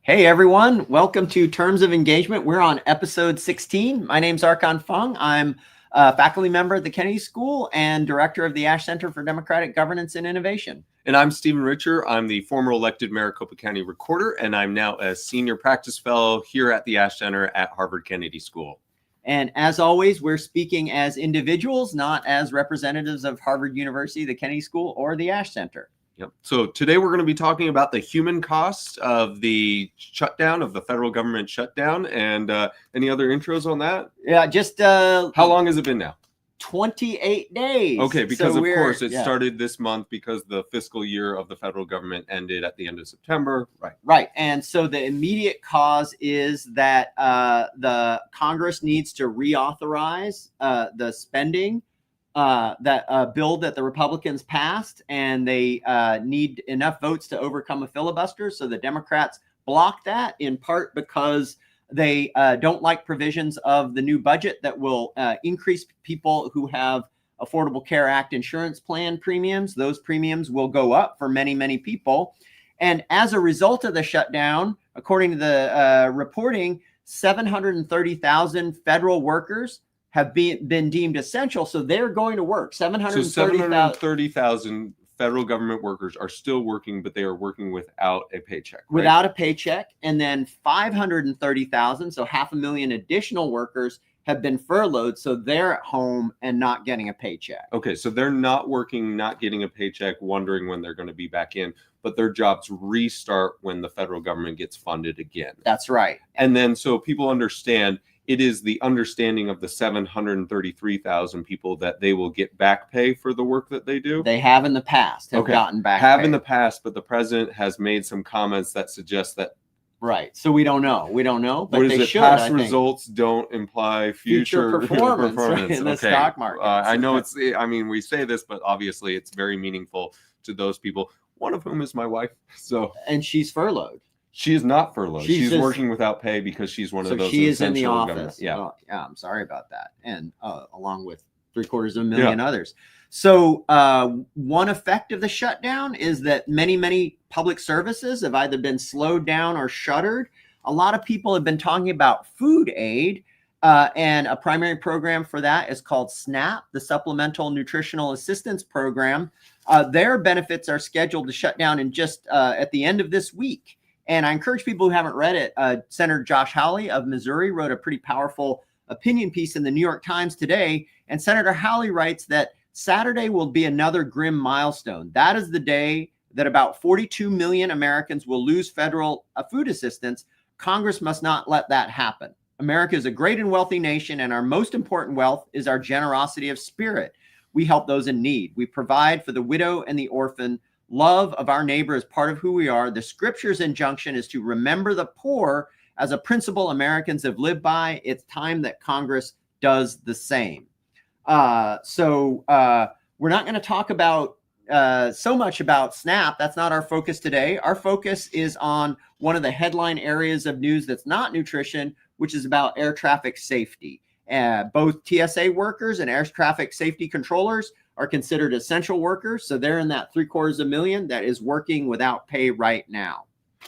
Hey everyone, welcome to Terms of Engagement. We're on episode 16. My name's Archon Fung. I'm a faculty member at the Kennedy School and director of the Ash Center for Democratic Governance and Innovation. And I'm Stephen Richer. I'm the former elected Maricopa County Recorder, and I'm now a senior practice fellow here at the Ash Center at Harvard Kennedy School. And as always, we're speaking as individuals, not as representatives of Harvard University, the Kennedy School, or the Ash Center. Yep. So today we're going to be talking about the human costs of the shutdown, of the federal government shutdown, and any other intros on that? Yeah, just how long has it been now? 28 days. Okay, because of course it started this month because the fiscal year of the federal government ended at the end of September. Right. And so the immediate cause is that the Congress needs to reauthorize the spending that bill that the Republicans passed, and they need enough votes to overcome a filibuster. So the Democrats blocked that, in part because they don't like provisions of the new budget that will increase people who have Affordable Care Act insurance plan premiums. Those premiums will go up for many, many people. And as a result of the shutdown, according to the reporting, 730,000 federal workers have been deemed essential, so they're going to work. 730,000 federal government workers are still working, but they are working without a paycheck. Right? Without a paycheck, and then 530,000, so 500,000 additional workers have been furloughed, so they're at home and not getting a paycheck. Okay, so they're not working, not getting a paycheck, wondering when they're going to be back in, but their jobs restart when the federal government gets funded again. That's right. And then so people understand, it is the understanding of the 733,000 people that they will get back pay for the work that they do. They have in the past gotten back pay. In the past, but the president has made some comments that suggest that. Right. So we don't know. But they should. Past results don't imply future performance right, in the stock market. I know we say this, but obviously it's very meaningful to those people, one of whom is my wife. And she's furloughed. She is not furloughed. She's working without pay because she's one of those. She is in the office. Yeah. Well, I'm sorry about that. And along with 750,000 others. So one effect of the shutdown is that many public services have either been slowed down or shuttered. A lot of people have been talking about food aid, and a primary program for that is called SNAP, the Supplemental Nutritional Assistance Program. Their benefits are scheduled to shut down in just at the end of this week. And I encourage people who haven't read it. Senator Josh Hawley of Missouri wrote a pretty powerful opinion piece in the New York Times today. And Senator Hawley writes that Saturday will be another grim milestone. That is the day that about 42 million Americans will lose federal food assistance. Congress must not let that happen. America is a great and wealthy nation, and our most important wealth is our generosity of spirit. We help those in need. We provide for the widow and the orphan. Love of our neighbor is part of who we are. The scripture's injunction is to remember the poor as a principle Americans have lived by. It's time that Congress does the same. So we're not going to talk about so much about SNAP. That's not our focus today. Our focus is on one of the headline areas of news that's not nutrition, which is about air traffic safety. Both TSA workers and air traffic safety controllers are considered essential workers. So they're in that 750,000 that is working without pay right now.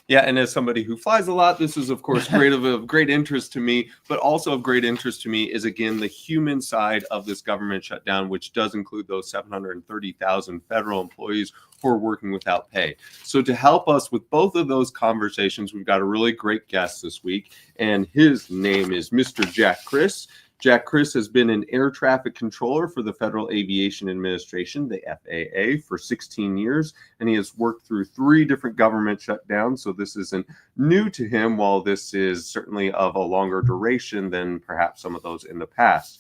Yeah, and as somebody who flies a lot, this is, of course, of great interest to me. But also of great interest to me is, again, the human side of this government shutdown, which does include those 730,000 federal employees who are working without pay. So to help us with both of those conversations, we've got a really great guest this week, and his name is Mr. Jack Criss. Jack Criss has been an air traffic controller for the Federal Aviation Administration, the FAA, for 16 years, and he has worked through 3 different government shutdowns, so this isn't new to him, while this is certainly of a longer duration than perhaps some of those in the past.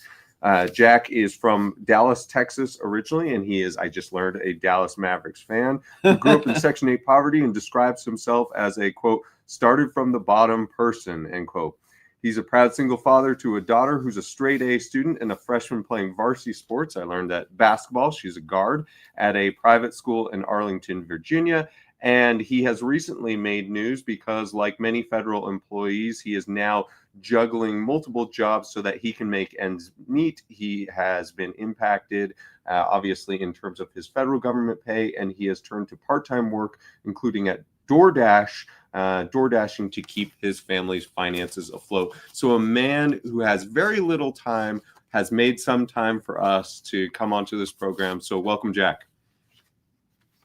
Jack is from Dallas, Texas originally, and he is, I just learned, a Dallas Mavericks fan who grew up in Section 8 poverty and describes himself as a, quote, started from the bottom person, end quote. He's a proud single father to a daughter who's a straight A student and a freshman playing varsity sports. I learned that basketball. She's a guard at a private school in Arlington, Virginia. And he has recently made news because, like many federal employees, he is now juggling multiple jobs so that he can make ends meet. He has been impacted, obviously, in terms of his federal government pay, and he has turned to part-time work, including at DoorDash, door dashing to keep his family's finances afloat. So a man who has very little time has made some time for us to come onto this program. So welcome, Jack.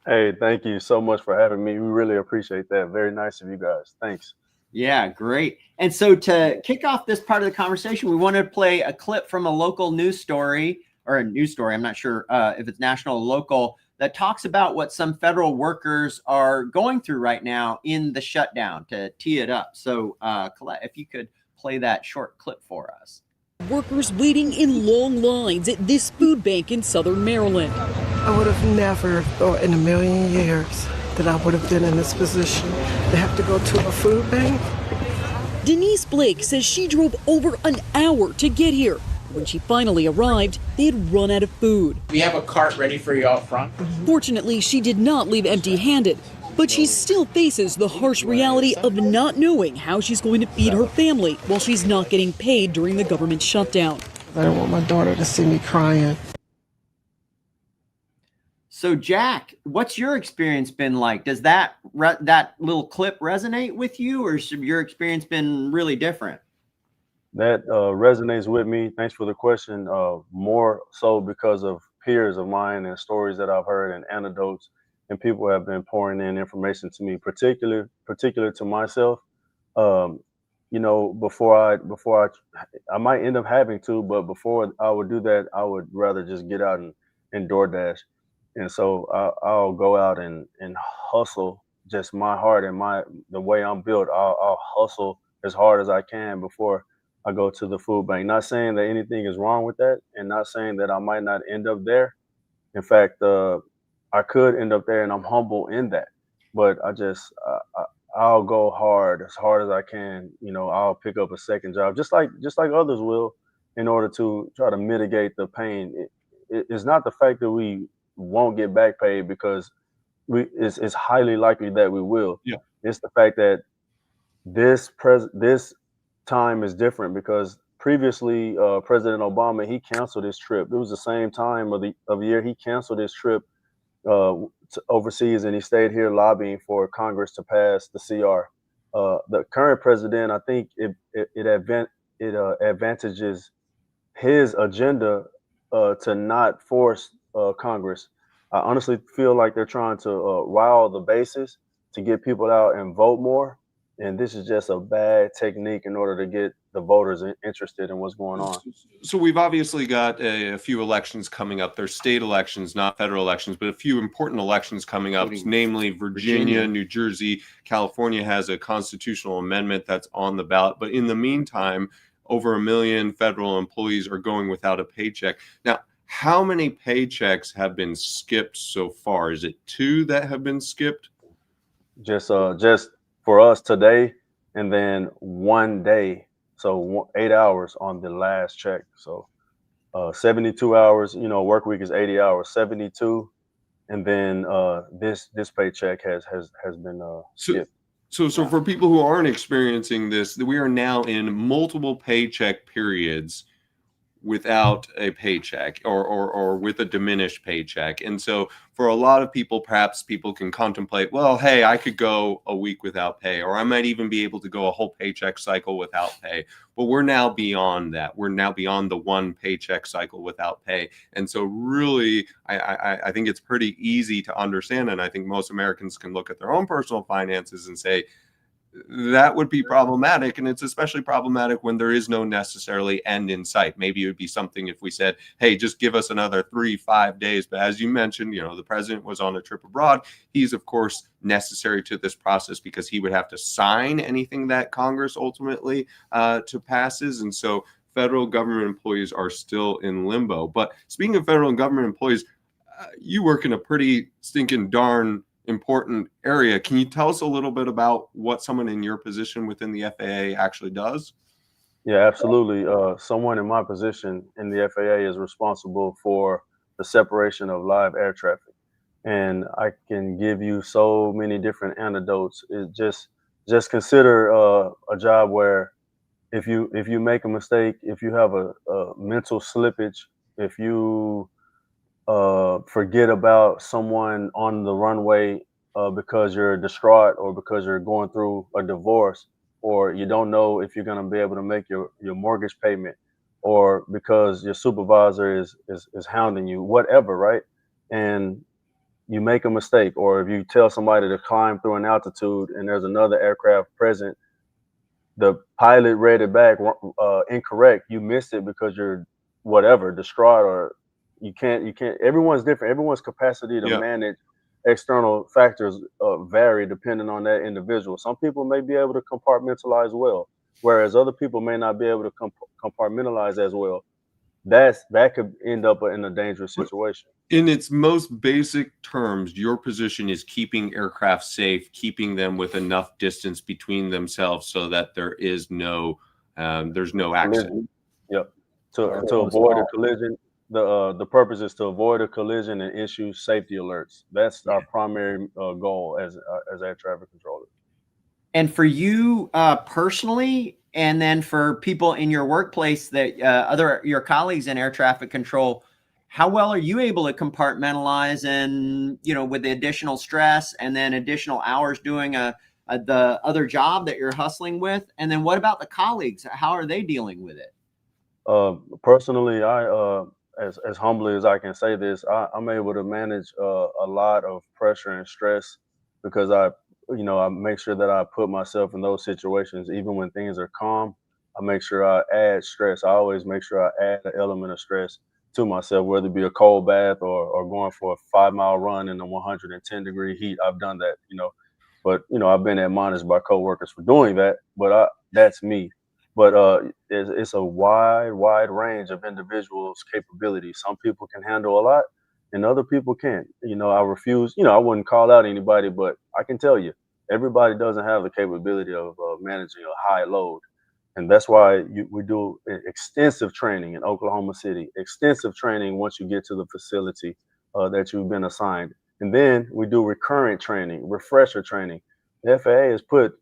Hey, thank you so much for having me. We really appreciate that. Very nice of you guys. Thanks. Yeah, great. And so to kick off this part of the conversation, we want to play a clip from a local news story, or a news story, I'm not sure if it's national or local, that talks about what some federal workers are going through right now in the shutdown, to tee it up. So Colette, if you could play that short clip for us. Workers waiting in long lines at this food bank in southern Maryland. I would have never thought in a million years that I would have been in this position to have to go to a food bank. Denise Blake says she drove over an hour to get here. When she finally arrived, they had run out of food. We have a cart ready for you out front. Fortunately, she did not leave empty-handed, but she still faces the harsh reality of not knowing how she's going to feed her family while she's not getting paid during the government shutdown. I don't want my daughter to see me crying. So Jack, what's your experience been like? Does that little clip resonate with you, or has your experience been really different? That resonates with me. Thanks for the question. More so because of peers of mine and stories that I've heard and anecdotes, and people have been pouring in information to me, particular to myself. You know, before I might end up having to, but before I would do that, I would rather just get out and DoorDash. And so I'll go out and hustle, just my heart and the way I'm built. I'll hustle as hard as I can before I go to the food bank. Not saying that anything is wrong with that, and not saying that I might not end up there. In fact, I could end up there, and I'm humble in that. But I'll go hard as I can. You know, I'll pick up a second job, just like others will, in order to try to mitigate the pain. It's not the fact that we won't get back paid, because it's highly likely that we will. Yeah. It's the fact that this time is different, because previously President Obama, he canceled his trip. It was the same time of the year he canceled his trip to overseas, and he stayed here lobbying for Congress to pass the CR. The current president, I think it advantages his agenda to not force Congress. I honestly feel like they're trying to rile the bases to get people out and vote more. And this is just a bad technique in order to get the voters interested in what's going on. So we've obviously got a few elections coming up. There's state elections, not federal elections, but a few important elections coming up, namely Virginia, New Jersey. California has a constitutional amendment that's on the ballot. But in the meantime, over 1 million federal employees are going without a paycheck. Now, how many paychecks have been skipped so far? Is it 2 that have been skipped? Just for us today, and then 1 day, so 8 hours on the last check. So 72 hours, you know, work week is 80 hours, 72, and then this paycheck has been skipped. So for people who aren't experiencing this, we are now in multiple paycheck periods without a paycheck, or with a diminished paycheck. And so for a lot of people, perhaps people can contemplate, well, hey, I could go a week without pay, or I might even be able to go a whole paycheck cycle without pay. But we're now beyond that. We're now beyond the 1 paycheck cycle without pay. And so really, I think it's pretty easy to understand. And I think most Americans can look at their own personal finances and say, that would be problematic. And it's especially problematic when there is no necessarily end in sight. Maybe it would be something if we said, hey, just give us another 3-5 days. But as you mentioned, you know, the president was on a trip abroad. He's, of course, necessary to this process because he would have to sign anything that Congress ultimately to passes. And so federal government employees are still in limbo. But speaking of federal government employees, you work in a pretty stinking darn important area. Can you tell us a little bit about what someone in your position within the FAA actually does? Yeah, absolutely. Someone in my position in the FAA is responsible for the separation of live air traffic. And I can give you so many different anecdotes. It just consider a job where if you make a mistake, if you have a mental slippage, if you forget about someone on the runway because you're distraught or because you're going through a divorce, or you don't know if you're going to be able to make your mortgage payment, or because your supervisor is hounding you, whatever, right? And you make a mistake, or if you tell somebody to climb through an altitude and there's another aircraft present, the pilot read it back incorrect, you missed it because you're whatever, distraught, or you can't everyone's different. Everyone's capacity to manage external factors vary depending on that individual. Some people may be able to compartmentalize well, whereas other people may not be able to compartmentalize as well. That could end up in a dangerous situation. In its most basic terms, your position is keeping aircraft safe, keeping them with enough distance between themselves so that there is no there's no accident. Yep. To avoid a collision. The purpose is to avoid a collision and issue safety alerts. That's our primary goal as air traffic controller. And for you personally, and then for people in your workplace that your colleagues in air traffic control, how well are you able to compartmentalize and, with the additional stress and then additional hours doing the other job that you're hustling with? And then what about the colleagues? How are they dealing with it? Personally, I as humbly as I can say this, I'm able to manage a lot of pressure and stress because I make sure that I put myself in those situations, even when things are calm. I make sure I add stress. I always make sure I add an element of stress to myself, whether it be a cold bath or going for a 5-mile run in the 110-degree heat. I've done that, but I've been admonished by coworkers for doing that, but that's me. But it's a wide range of individuals' capabilities. Some people can handle a lot and other people can't. I refuse, I wouldn't call out anybody, but I can tell you, everybody doesn't have the capability of managing a high load. And that's why we do extensive training in Oklahoma City, extensive training once you get to the facility that you've been assigned. And then we do recurrent training, refresher training. The FAA has put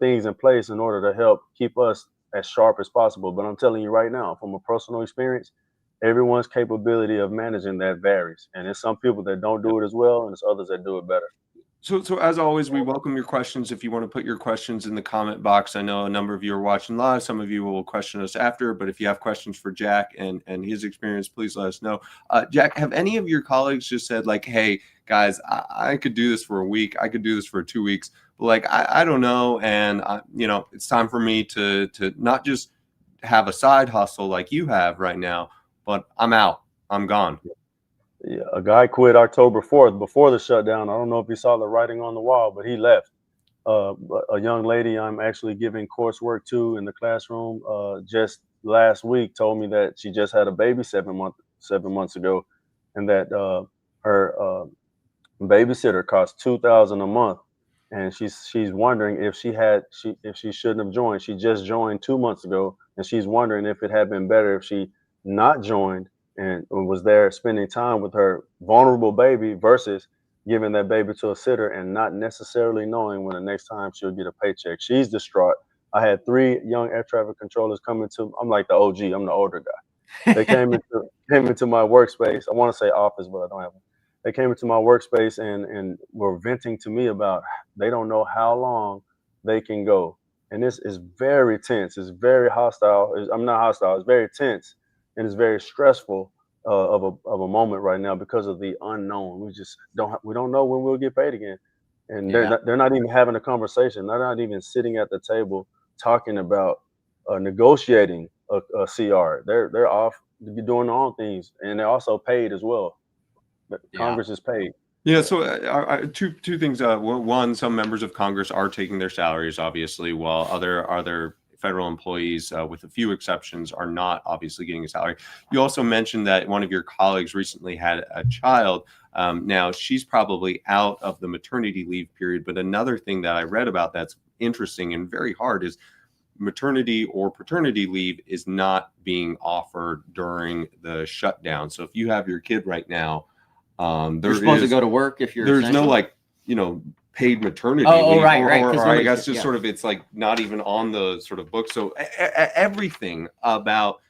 things in place in order to help keep us as sharp as possible. But I'm telling you right now, from a personal experience, everyone's capability of managing that varies. And there's some people that don't do it as well, and there's others that do it better. So as always, we welcome your questions. If you want to put your questions in the comment box, I know a number of you are watching live. Some of you will question us after, but if you have questions for Jack and his experience, please let us know. Jack, have any of your colleagues just said like, hey, guys, I could do this for a week. I could do this for 2 weeks. But like, I don't know. And, it's time for me to not just have a side hustle like you have right now, but I'm out. I'm gone. Yeah, a guy quit October 4th before the shutdown. I don't know if he saw the writing on the wall, but he left. A young lady I'm actually giving coursework to in the classroom just last week told me that she just had a baby 7 months ago, and that her babysitter cost $2,000 a month, and she's wondering if she shouldn't have joined. She just joined 2 months ago, and she's wondering if it had been better if she not joined and was there spending time with her vulnerable baby versus giving that baby to a sitter and not necessarily knowing when the next time she'll get a paycheck. She's distraught. I had 3 young air traffic controllers come into, I'm like the OG, I'm the older guy. They came into my workspace. I want to say office, but I don't have one. They came into my workspace and were venting to me about they don't know how long they can go. And this is very tense. It's very hostile. I'm not hostile. It's very tense. And it's very stressful of a moment right now because of the unknown. We don't know when we'll get paid again, and they're not even having a conversation. They're not even sitting at the table talking about negotiating a CR. They're off doing their own things, and they're also paid as well. Congress is paid. Yeah. So two things. One, some members of Congress are taking their salaries, obviously, while other federal employees, with a few exceptions, are not obviously getting a salary. You also mentioned that one of your colleagues recently had a child. Now she's probably out of the maternity leave period, but another thing that I read about that's interesting and very hard is maternity or paternity leave is not being offered during the shutdown. So if you have your kid right now, you're supposed to go to work if you're there's essential? No paid maternity leave, right. or I guess just sort of it's like not even on the sort of book. So everything about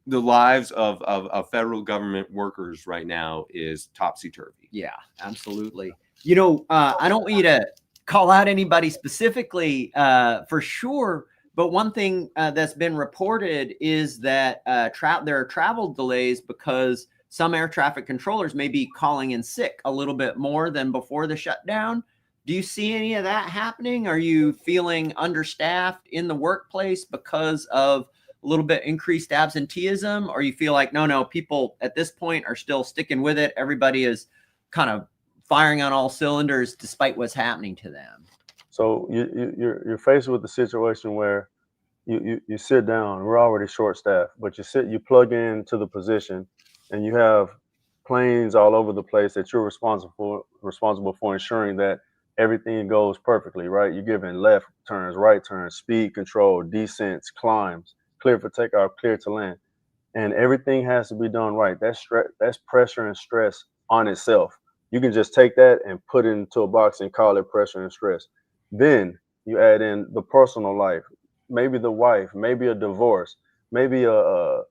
the lives of federal government workers right now is topsy-turvy. Yeah, absolutely. You know, I don't want you to call out anybody specifically for sure, but one thing that's been reported is that there are travel delays because some air traffic controllers may be calling in sick a little bit more than before the shutdown. Do you see any of that happening? Are you feeling understaffed in the workplace because of a little bit increased absenteeism? Or you feel like, no, people at this point are still sticking with it. Everybody is kind of firing on all cylinders despite what's happening to them. So you're faced with the situation where you sit down. We're already short staffed, but you plug into the position, and you have planes all over the place that you're responsible for ensuring that everything goes perfectly, right? You're giving left turns, right turns, speed control, descents, climbs, clear for takeoff, clear to land, and everything has to be done right. That's pressure and stress on itself. You can just take that and put it into a box and call it pressure and stress. Then you add in the personal life, maybe the wife, maybe a divorce, maybe a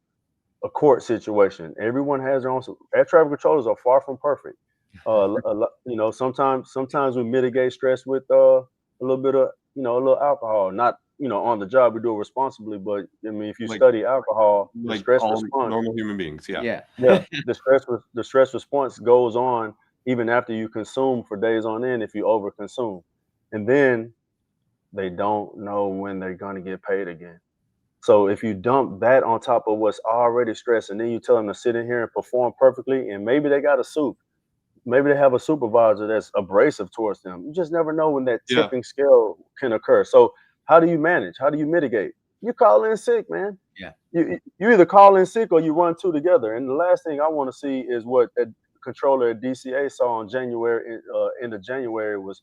court situation. Everyone has their own. Air traffic controllers are far from perfect. You know, sometimes we mitigate stress with a little bit of, a little alcohol. Not, on the job, we do it responsibly, but I mean, if you study alcohol, the stress response, normal human beings, Yeah. the stress response goes on even after you consume for days on end if you overconsume, and then they don't know when they're going to get paid again. So if you dump that on top of what's already stressed, and then you tell them to sit in here and perform perfectly, and maybe they got a soup, maybe they have a supervisor that's abrasive towards them. You just never know when that tipping scale can occur. So how do you manage? How do you mitigate? You call in sick, man. Yeah. You either call in sick or you run two together. And the last thing I want to see is what that controller at DCA saw in January, end of January, was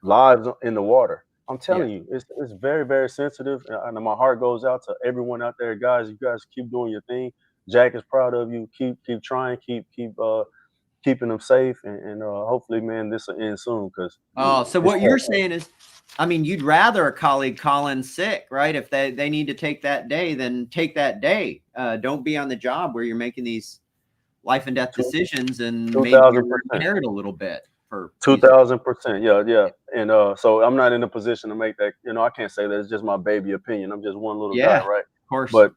lives in the water. I'm telling you, it's very, very sensitive. And my heart goes out to everyone out there, guys. You guys keep doing your thing. Jack is proud of you. Keep trying. Keep keeping them safe, and hopefully, man, this will end soon. Because so what you're saying is, I mean, you'd rather a colleague call in sick, right? If they need to take that day, then take that day. Don't be on the job where you're making these life and death decisions, and maybe you're impaired a little bit. For 2000%, yeah. And so I'm not in a position to make that. I can't say that. It's just my baby opinion. I'm just one little guy, right? Of course. But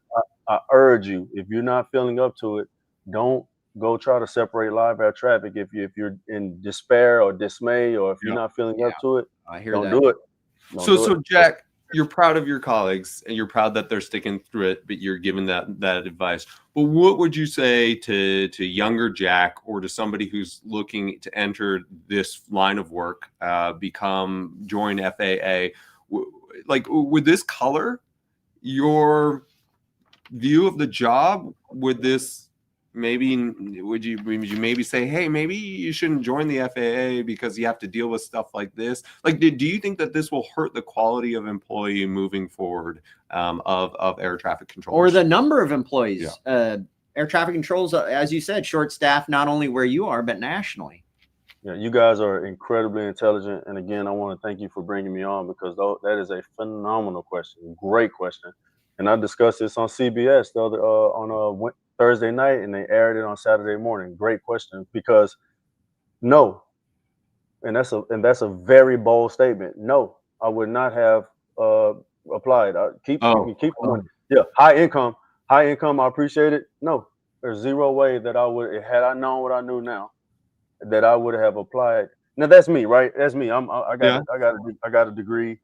I urge you, if you're not feeling up to it, don't go try to separate live air traffic. If you're in despair or dismay, or if you're not feeling up to it, don't do it. So Jack, you're proud of your colleagues and you're proud that they're sticking through it, but you're giving that advice. But what would you say to younger Jack, or to somebody who's looking to enter this line of work, join FAA? Like, would this color your view of the job? Would you maybe say, hey, maybe you shouldn't join the FAA because you have to deal with stuff like this? Like, do you think that this will hurt the quality of employee moving forward, of air traffic control, or the number of employees? Air traffic controls, as you said, short staff, not only where you are, but nationally. Yeah, you guys are incredibly intelligent. And again, I want to thank you for bringing me on, because that is a phenomenal question. Great question. And I discussed this on CBS on Thursday night, and they aired it on Saturday morning. Great question, because no, and that's a very bold statement. No, I would not have applied. You can keep money. Yeah, high income. I appreciate it. No, there's zero way that I would, had I known what I knew now, that I would have applied. Now that's me, right? That's me. I got a degree.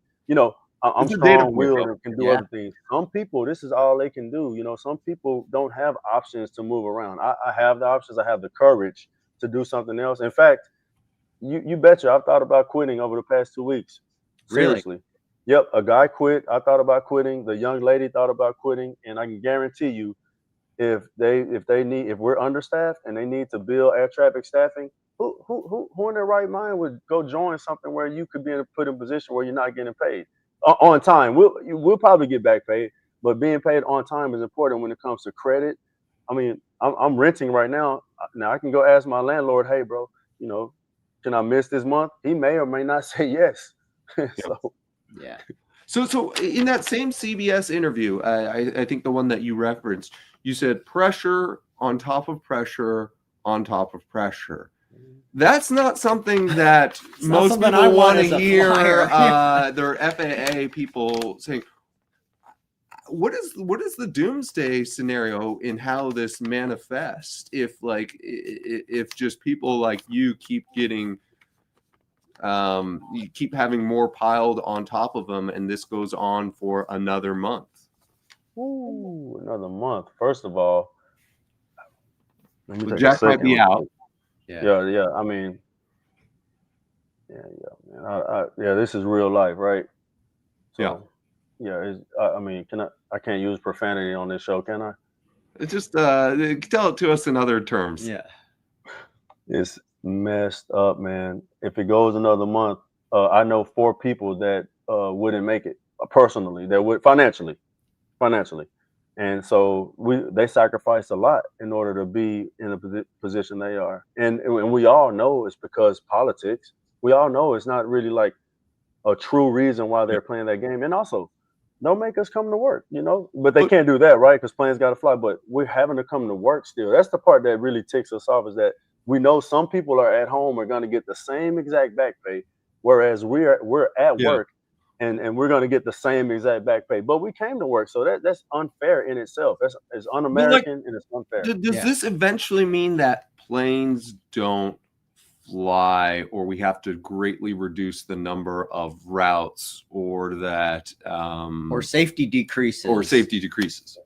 I'm strong-willed and can do other things. Some people, this is all they can do. Some people don't have options to move around. I have the options. I have the courage to do something else. In fact, you betcha, I've thought about quitting over the past 2 weeks. Seriously. Really? Yep, a guy quit. I thought about quitting. The young lady thought about quitting, and I can guarantee you, if we're understaffed and they need to build air traffic staffing, who in their right mind would go join something where you could be put in a position where you're not getting paid on time? We'll probably get back paid, but being paid on time is important when it comes to credit. I mean, I'm renting right now. Now I can go ask my landlord, hey, bro, can I miss this month? He may or may not say yes. So in that same CBS interview, I think the one that you referenced, you said pressure on top of pressure on top of pressure. That's not something that not most something people I want want to as a hear. flyer. Their FAA people saying, what is the doomsday scenario in how this manifests if just people like you keep getting you keep having more piled on top of them, and this goes on for another month? Ooh, another month. First of all, let me take a Jack might second. be out. Yeah. I mean, man. Yeah, this is real life, right? So, yeah. I mean, I can't use profanity on this show, can I? It's just tell it to us in other terms. Yeah. It's messed up, man. If it goes another month, I know 4 people that wouldn't make it personally. That would financially, and so they sacrificed a lot in order to be in the position they are. And we all know it's because politics. We all know it's not really like a true reason why they're playing that game. And also, don't make us come to work, But they can't do that, right? Because planes got to fly. But we're having to come to work still. That's the part that really ticks us off, is that we know some people are at home are going to get the same exact back pay, whereas we're at work and we're going to get the same exact back pay. But we came to work, so that's unfair in itself. It's un-American and it's unfair. Does this eventually mean that planes don't fly, or we have to greatly reduce the number of routes, or that or safety decreases?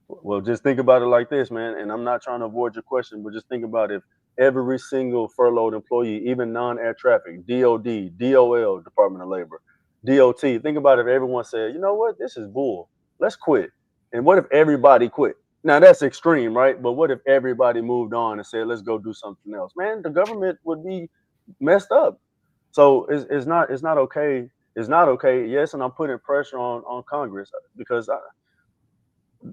Well, just think about it like this, man. And I'm not trying to avoid your question, but just think about if every single furloughed employee, even non-air traffic, DOD, DOL, Department of Labor, DOT, think about if everyone said, you know what, this is bull, let's quit. And what if everybody quit? Now that's extreme, right? But what if everybody moved on and said, let's go do something else? Man, the government would be messed up. So it's not okay. It's not okay. Yes, and I'm putting pressure on Congress because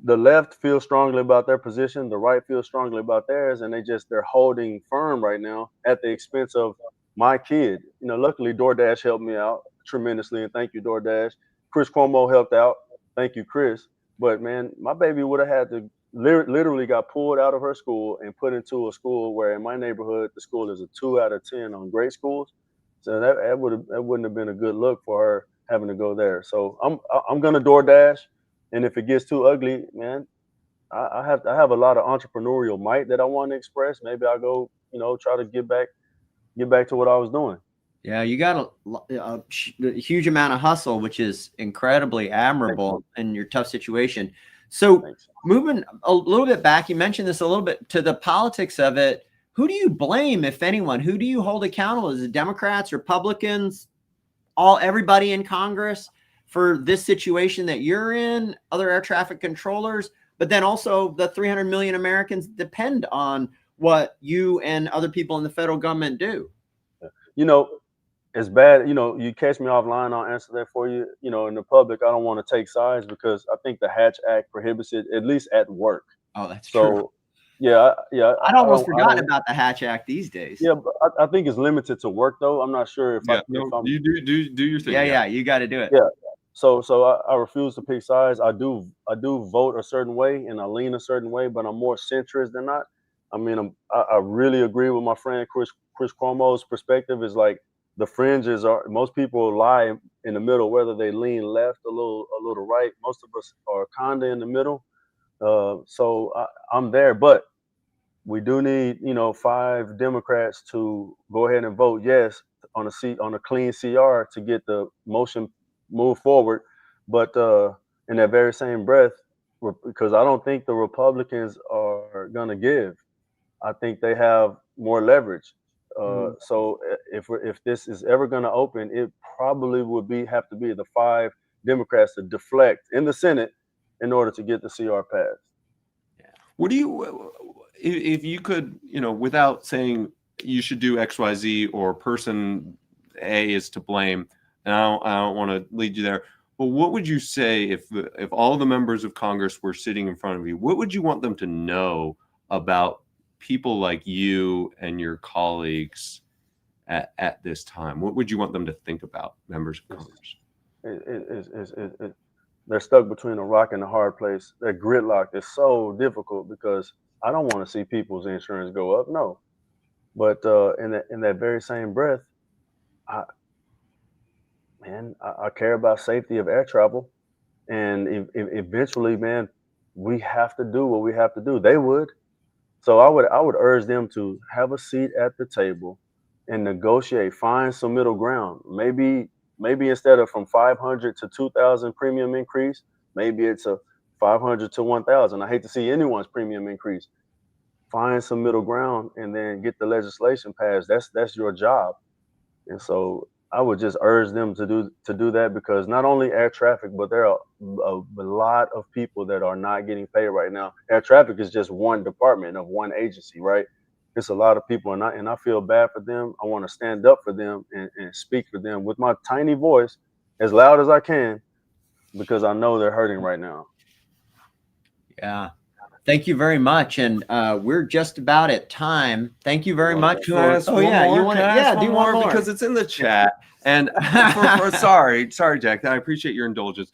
the left feels strongly about their position, the right feels strongly about theirs, and they're holding firm right now at the expense of my kid. Luckily DoorDash helped me out tremendously, and thank you, DoorDash. Chris Cuomo helped out. Thank you, Chris. But man, my baby would have had to literally got pulled out of her school and put into a school where in my neighborhood the school is a 2 out of 10 on great schools. So that wouldn't have been a good look for her having to go there. So I'm gonna DoorDash, and if it gets too ugly, man, I have a lot of entrepreneurial might that I want to express. Maybe I'll go, try to get back to what I was doing. Yeah, you got a huge amount of hustle, which is incredibly admirable in your tough situation. So moving a little bit back, you mentioned this a little bit, to the politics of it. Who do you blame, if anyone? Who do you hold accountable? Is it Democrats, Republicans, everybody in Congress for this situation that you're in, other air traffic controllers, but then also the 300 million Americans depend on what you and other people in the federal government do? It's bad. You catch me offline, I'll answer that for you. In the public, I don't want to take sides because I think the Hatch Act prohibits it, at least at work. Oh, that's true. Yeah. I'd almost forgotten about the Hatch Act these days. Yeah, but I think it's limited to work, though. I'm not sure if I'm. You do your thing. Yeah, you got to do it. Yeah. So I refuse to pick sides. I do vote a certain way and I lean a certain way, but I'm more centrist than not. I mean, I really agree with my friend Chris Cuomo's perspective. Is like the fringes are, most people lie in the middle, whether they lean left a little right. Most of us are kinda in the middle. So I'm there, but we do need 5 Democrats to go ahead and vote yes on a clean CR to get the motion moved forward. But in that very same breath, because I don't think the Republicans are gonna give, I think they have more leverage. So if this is ever going to open, it probably would have to be the 5 Democrats to deflect in the Senate in order to get the CR passed. Yeah. What do you, if you could, without saying you should do X, Y, Z or person A is to blame, and I don't want to lead you there, but what would you say if all the members of Congress were sitting in front of you? What would you want them to know about people like you and your colleagues at this time? What would you want them to think about, members of Congress? They're stuck between a rock and a hard place. That gridlock is so difficult because I don't want to see people's insurance go up. No, But in that very same breath, I care about safety of air travel, and eventually, man, we have to do what we have to do. They would. So I would urge them to have a seat at the table and negotiate, find some middle ground. Maybe instead of from 500 to 2,000 premium increase, maybe it's a 500 to 1,000. I hate to see anyone's premium increase. Find some middle ground and then get the legislation passed. That's your job. And so I would just urge them to do that, because not only air traffic, but there are a lot of people that are not getting paid right now. Air traffic is just one department of one agency, right? It's a lot of people, and I feel bad for them. I want to stand up for them and speak for them with my tiny voice, as loud as I can, because I know they're hurting right now. Yeah. Thank you very much. And we're just about at time. Thank you very much. Can I ask one more? You want to? Yeah, do one more because it's in the chat. And sorry, Jack. I appreciate your indulgence.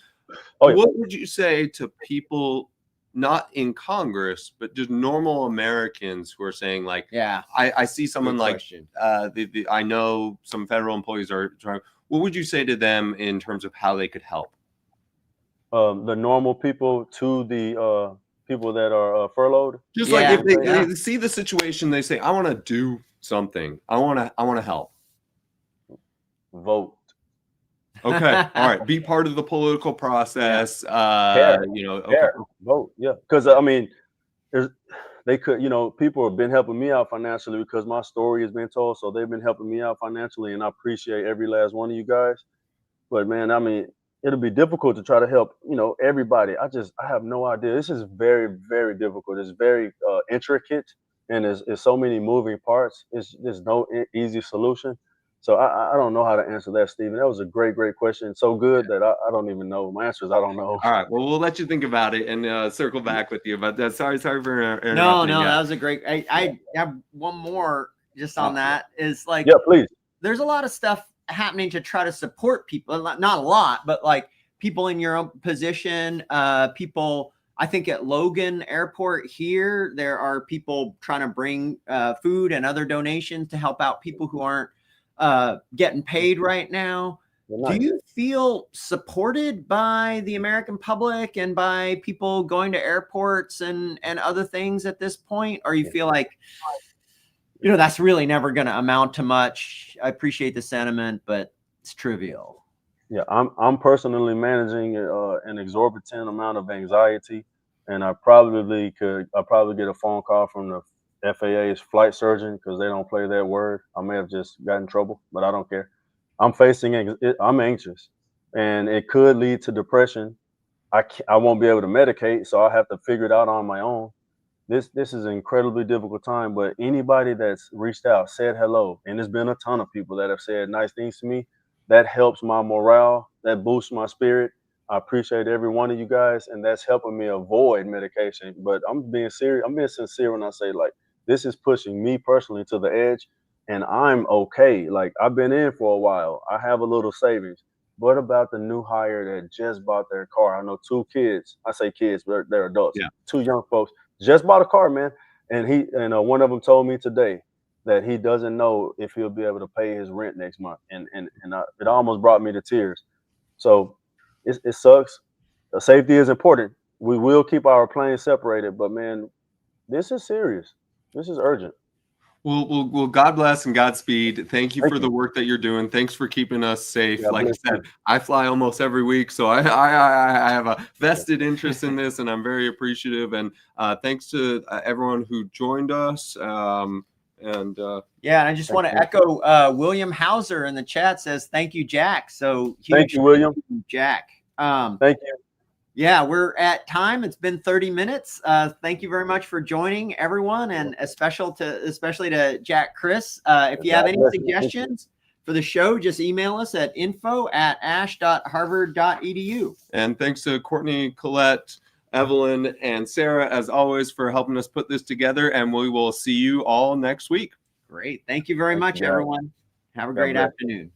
Oh, yeah. What would you say to people not in Congress, but just normal Americans who are saying, like, yeah, I see someone like I know some federal employees are trying. What would you say to them in terms of how they could help? The normal people to the people that are furloughed. Just like if they see the situation, they say, I want to do something. I want to help. Vote. Okay. All right. Be part of the political process. Care. Okay. Vote. Yeah. Because I mean, they could, people have been helping me out financially because my story has been told. So they've been helping me out financially, and I appreciate every last one of you guys. But man, I mean, it'll be difficult to try to help, everybody. I have no idea. This is very, very difficult. It's very intricate, and there's so many moving parts. There's no easy solution. So I don't know how to answer that, Stephen. That was a great, great question. So good that I don't even know. My answer is I don't know. All right. Well, we'll let you think about it and circle back with you. But sorry for interrupting. No, that was a great. I have one more just on that. Is like, yeah, please. There's a lot of stuff happening to try to support people. Not a lot, but like people in your own position, people. I think at Logan Airport here, there are people trying to bring food and other donations to help out people who aren't getting paid right now. Do you feel supported by the American public and by people going to airports and other things at this point? Or you feel like, that's really never going to amount to much? I appreciate the sentiment, but it's trivial. Yeah, I'm personally managing an exorbitant amount of anxiety, and I probably get a phone call from the FAA's flight surgeon because they don't play that word. I may have just gotten in trouble, but I don't care. I'm anxious, and it could lead to depression. I won't be able to medicate, so I have to figure it out on my own. This is an incredibly difficult time, but anybody that's reached out, said hello, and there's been a ton of people that have said nice things to me, that helps my morale, that boosts my spirit. I appreciate every one of you guys, and that's helping me avoid medication. But I'm being serious. I'm being sincere when I say, like, this is pushing me personally to the edge, and I'm okay. Like, I've been in for a while. I have a little savings. What about the new hire that just bought their car? I know 2 kids. I say kids, but they're adults. Yeah. 2 young folks just bought a car, man. And one of them told me today that he doesn't know if he'll be able to pay his rent next month. And it almost brought me to tears. So it sucks. Safety is important. We will keep our planes separated, but man, this is serious. This is urgent. Well, God bless and Godspeed. Thank you for the work that you're doing. Thanks for keeping us safe. Yeah, like I said, I fly almost every week, so I have a vested interest in this, and I'm very appreciative. And thanks to everyone who joined us. And I just want to echo William Hauser in the chat says thank you, Jack. So thank you, William. Jack. Thank you. Yeah, we're at time. It's been 30 minutes. Thank you very much for joining, everyone, and especially to Jack Criss. If you have any suggestions for the show, just email us at info@ash.harvard.edu. And thanks to Courtney, Colette, Evelyn, and Sarah, as always, for helping us put this together. And we will see you all next week. Great. Thank you very much, everyone. Have a great afternoon.